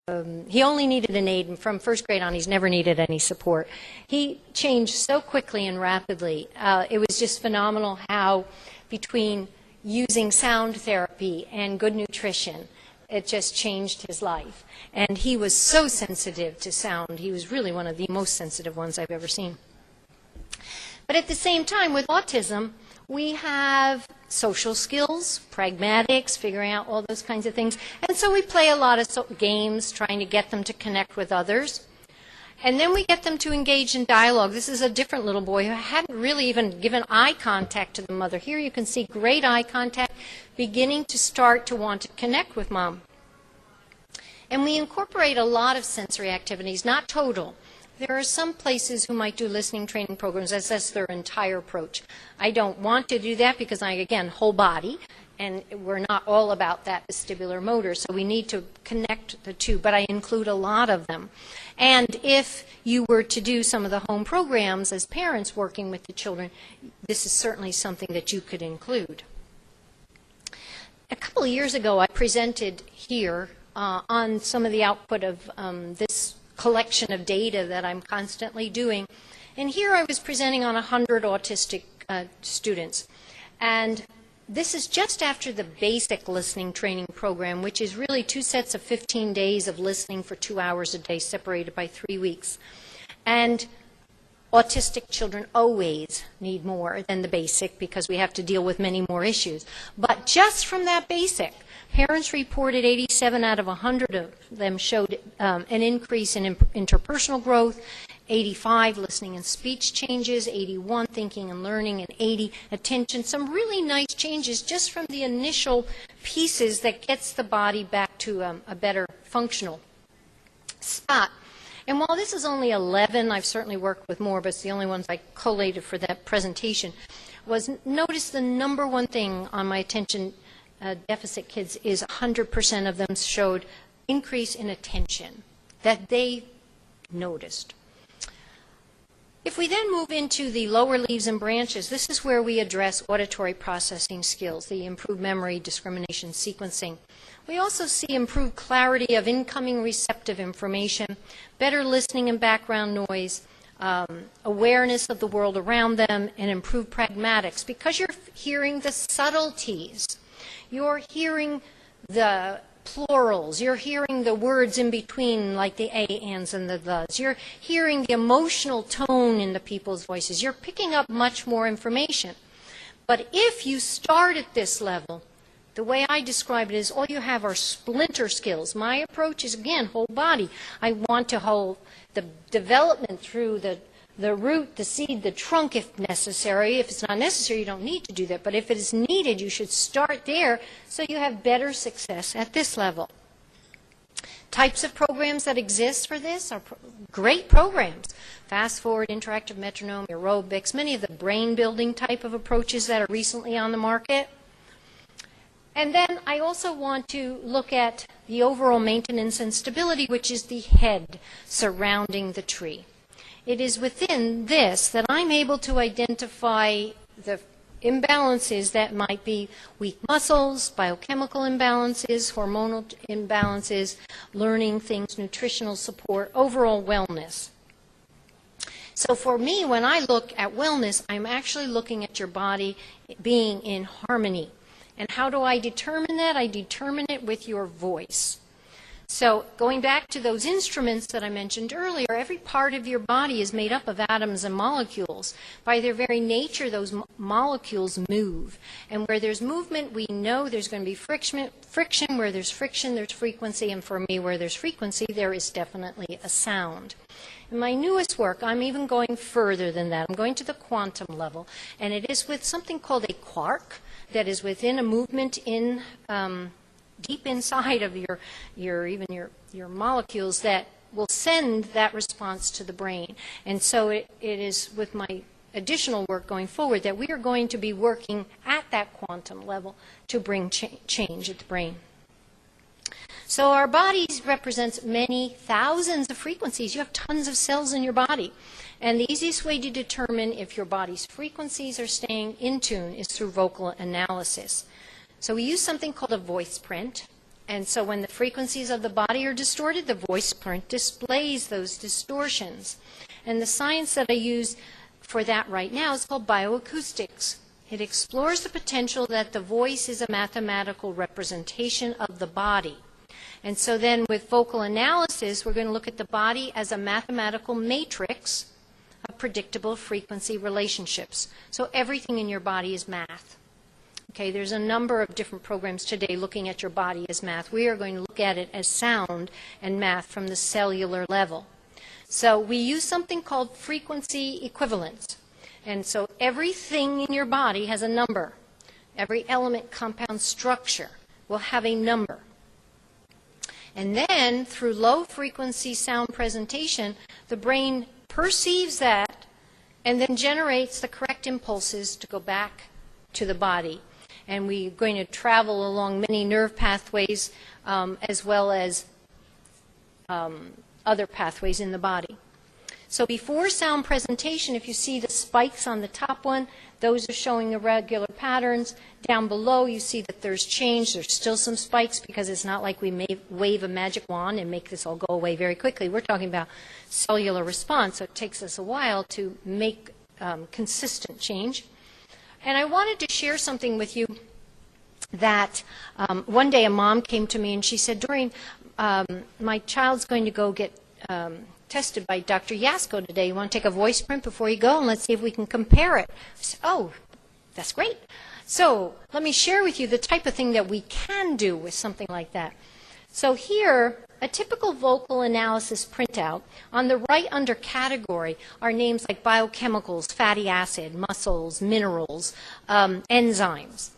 he only needed an aid, and from first grade on, he's never needed any support. He changed so quickly and rapidly. It was just phenomenal how, between using sound therapy and good nutrition, it just changed his life. And he was so sensitive to sound. He was really one of the most sensitive ones I've ever seen. But at the same time, with autism, we have social skills, pragmatics, figuring out all those kinds of things. And so we play a lot of games, trying to get them to connect with others. And then we get them to engage in dialogue. This is a different little boy who hadn't really even given eye contact to the mother. Here you can see great eye contact, beginning to start to want to connect with mom. And we incorporate a lot of sensory activities, not total. There are some places who might do listening training programs. That's their entire approach. I don't want to do that because again, whole body, and we're not all about that vestibular motor, so we need to connect the two, but I include a lot of them. And if you were to do some of the home programs as parents working with the children, this is certainly something that you could include. A couple of years ago, I presented here on some of the output of this collection of data that I'm constantly doing. And here I was presenting on 100 autistic students. And this is just after the basic listening training program, which is really 2 sets of 15 days of listening for 2 hours a day, separated by 3 weeks. And autistic children always need more than the basic because we have to deal with many more issues. But just from that basic, parents reported 87 out of 100 of them showed an increase in interpersonal growth, 85 listening and speech changes, 81 thinking and learning, and 80 attention. Some really nice changes just from the initial pieces that gets the body back to a better functional spot. And while this is only 11, I've certainly worked with more, but it's the only ones I collated for that presentation, was notice the number one thing on my attention deficit kids is 100% of them showed increase in attention that they noticed. If we then move into the lower leaves and branches, this is where we address auditory processing skills, the improved memory, discrimination, sequencing. We also see improved clarity of incoming receptive information, better listening and background noise, awareness of the world around them, and improved pragmatics. Because you're hearing the subtleties, you're hearing the plurals, you're hearing the words in between, like the a, ands, and the thes. You're hearing the emotional tone in the people's voices. You're picking up much more information. But if you start at this level, the way I describe it is all you have are splinter skills. My approach is, again, whole body. I want to hold the development through the root, the seed, the trunk if necessary. If it's not necessary, you don't need to do that. But if it is needed, you should start there so you have better success at this level. Types of programs that exist for this are great programs. Fast forward, interactive metronome, aerobics, many of the brain building type of approaches that are recently on the market. And then I also want to look at the overall maintenance and stability, which is the head surrounding the tree. It is within this that I'm able to identify the imbalances that might be weak muscles, biochemical imbalances, hormonal imbalances, learning things, nutritional support, overall wellness. So for me, when I look at wellness, I'm actually looking at your body being in harmony. And how do I determine that? I determine it with your voice. So going back to those instruments that I mentioned earlier, every part of your body is made up of atoms and molecules. By their very nature, those molecules move. And where there's movement, we know there's going to be friction. Where there's friction, there's frequency. And for me, where there's frequency, there is definitely a sound. In my newest work, I'm even going further than that. I'm going to the quantum level. And it is with something called a quark that is within a movement in deep inside of your molecules that will send that response to the brain. And so it is with my additional work going forward that we are going to be working at that quantum level to bring change at the brain. So our bodies represents many thousands of frequencies. You have tons of cells in your body. And the easiest way to determine if your body's frequencies are staying in tune is through vocal analysis. So we use something called a voice print. And so when the frequencies of the body are distorted, the voice print displays those distortions. And the science that I use for that right now is called bioacoustics. It explores the potential that the voice is a mathematical representation of the body. And so then with vocal analysis, we're going to look at the body as a mathematical matrix of predictable frequency relationships. So everything in your body is math. Okay, there's a number of different programs today looking at your body as math. We are going to look at it as sound and math from the cellular level. So we use something called frequency equivalence. And so everything in your body has a number. Every element, compound, structure will have a number. And then through low frequency sound presentation, the brain perceives that and then generates the correct impulses to go back to the body. And we're going to travel along many nerve pathways as well as other pathways in the body. So before sound presentation, if you see the spikes on the top one, those are showing irregular patterns. Down below, you see that there's change. There's still some spikes because it's not like we may wave a magic wand and make this all go away very quickly. We're talking about cellular response, so it takes us a while to make consistent change. And I wanted to share something with you that one day a mom came to me and she said, Doreen, my child's going to go get tested by Dr. Yasko today. You want to take a voice print before you go and let's see if we can compare it. I said, oh, that's great. So let me share with you the type of thing that we can do with something like that. So here, a typical vocal analysis printout, on the right under category are names like biochemicals, fatty acid, muscles, minerals, enzymes.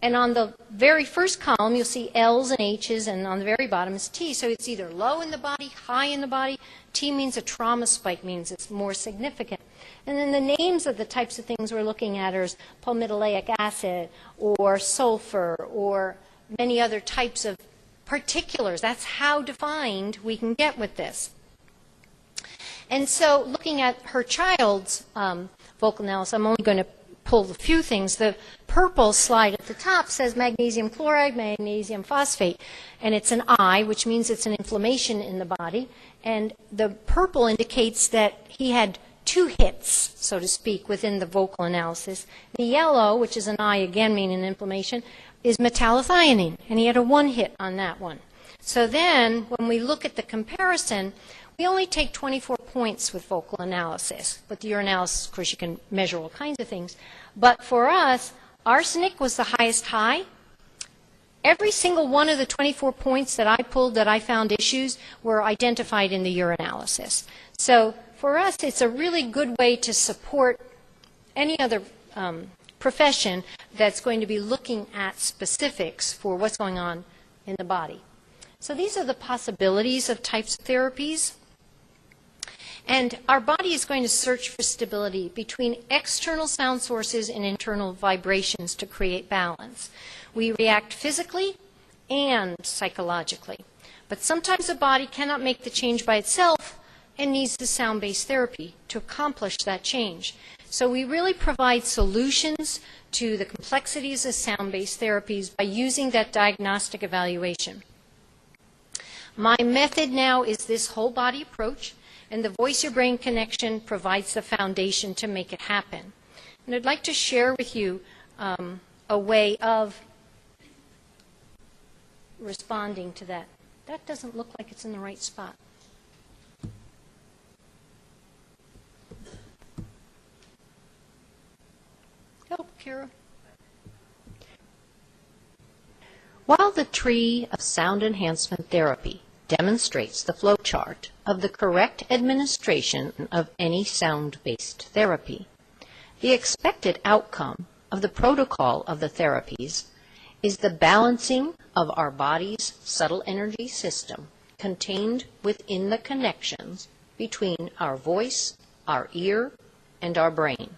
And on the very first column, you'll see L's and H's, and on the very bottom is T. So it's either low in the body, high in the body. T means a trauma spike, means it's more significant. And then the names of the types of things we're looking at are palmitoleic acid or sulfur or many other types of particulars. That's how defined we can get with this. And so looking at her child's vocal analysis, I'm only going to pull a few things. The purple slide at the top says magnesium chloride, magnesium phosphate, and it's an I, which means it's an inflammation in the body. And the purple indicates that he had 2 hits, so to speak, within the vocal analysis. The yellow, which is an I, again meaning inflammation, is metallothionein, and he had a 1 hit on that one. So then, when we look at the comparison, we only take 24 points with vocal analysis. With the urinalysis, of course, you can measure all kinds of things. But for us, arsenic was the highest high. Every single one of the 24 points that I pulled that I found issues were identified in the urinalysis. So for us, it's a really good way to support any other profession that's going to be looking at specifics for what's going on in the body. So these are the possibilities of types of therapies. And our body is going to search for stability between external sound sources and internal vibrations to create balance. We react physically and psychologically. But sometimes the body cannot make the change by itself and needs the sound-based therapy to accomplish that change. So we really provide solutions to the complexities of sound-based therapies by using that diagnostic evaluation. My method now is this whole body approach, and the voice-your-brain connection provides the foundation to make it happen. And I'd like to share with you a way of responding to that. That doesn't look like it's in the right spot. Help, Kira. While the tree of sound enhancement therapy demonstrates the flowchart of the correct administration of any sound-based therapy, the expected outcome of the protocol of the therapies is the balancing of our body's subtle energy system contained within the connections between our voice, our ear, and our brain.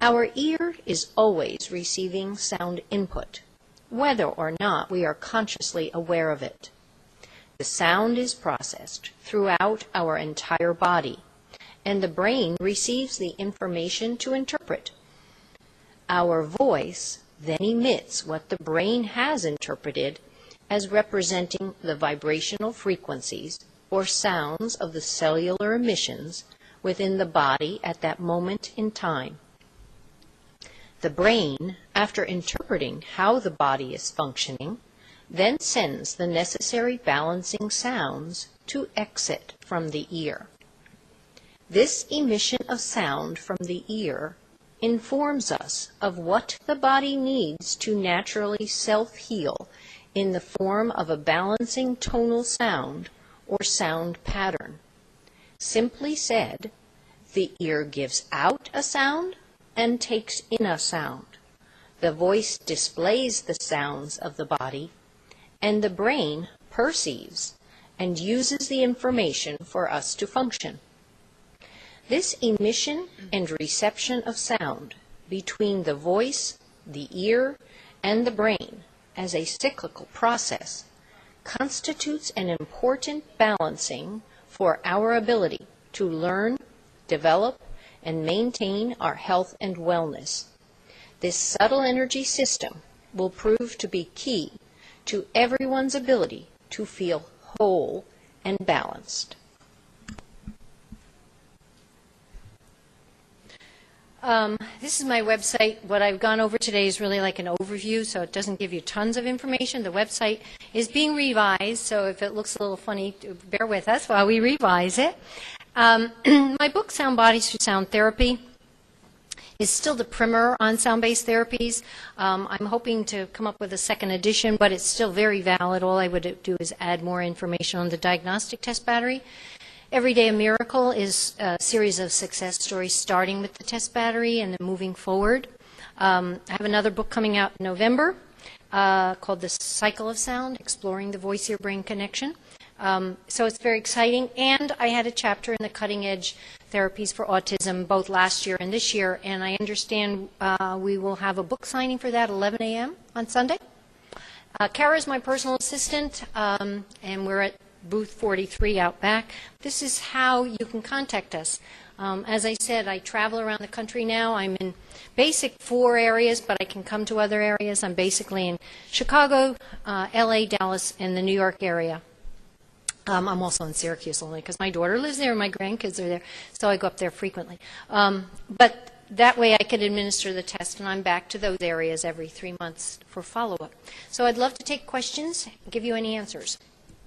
Our ear is always receiving sound input, whether or not we are consciously aware of it. The sound is processed throughout our entire body, and the brain receives the information to interpret. Our voice then emits what the brain has interpreted as representing the vibrational frequencies or sounds of the cellular emissions within the body at that moment in time. The brain, after interpreting how the body is functioning, then sends the necessary balancing sounds to exit from the ear. This emission of sound from the ear informs us of what the body needs to naturally self-heal in the form of a balancing tonal sound or sound pattern. Simply said, the ear gives out a sound and takes in a sound. The voice displays the sounds of the body, and the brain perceives and uses the information for us to function. This emission and reception of sound between the voice, the ear, and the brain as a cyclical process constitutes an important balancing for our ability to learn, develop, and maintain our health and wellness. This subtle energy system will prove to be key to everyone's ability to feel whole and balanced. This is my website. What I've gone over today is really like an overview, so it doesn't give you tons of information. The website is being revised, so if it looks a little funny, bear with us while we revise it. My book, Sound Bodies Through Sound Therapy, is still the primer on sound-based therapies. I'm hoping to come up with a second edition, but it's still very valid. All I would do is add more information on the diagnostic test battery. Every Day a Miracle is a series of success stories starting with the test battery and then moving forward. I have another book coming out in November called The Cycle of Sound, Exploring the Voice-Ear-Brain Connection. So it's very exciting. And I had a chapter in the Cutting Edge Therapies for Autism both last year and this year, and I understand we will have a book signing for that 11 a.m. on Sunday. Kara is my personal assistant, and we're at booth 43 out back. This is how you can contact us. As I said, I travel around the country now. I'm in basic 4 areas, but I can come to other areas. I'm basically in Chicago, LA, Dallas, and the New York area. I'm also in Syracuse only because my daughter lives there and my grandkids are there, so I go up there frequently. But that way I could administer the test, and I'm back to those areas every 3 months for follow-up. So I'd love to take questions, give you any answers.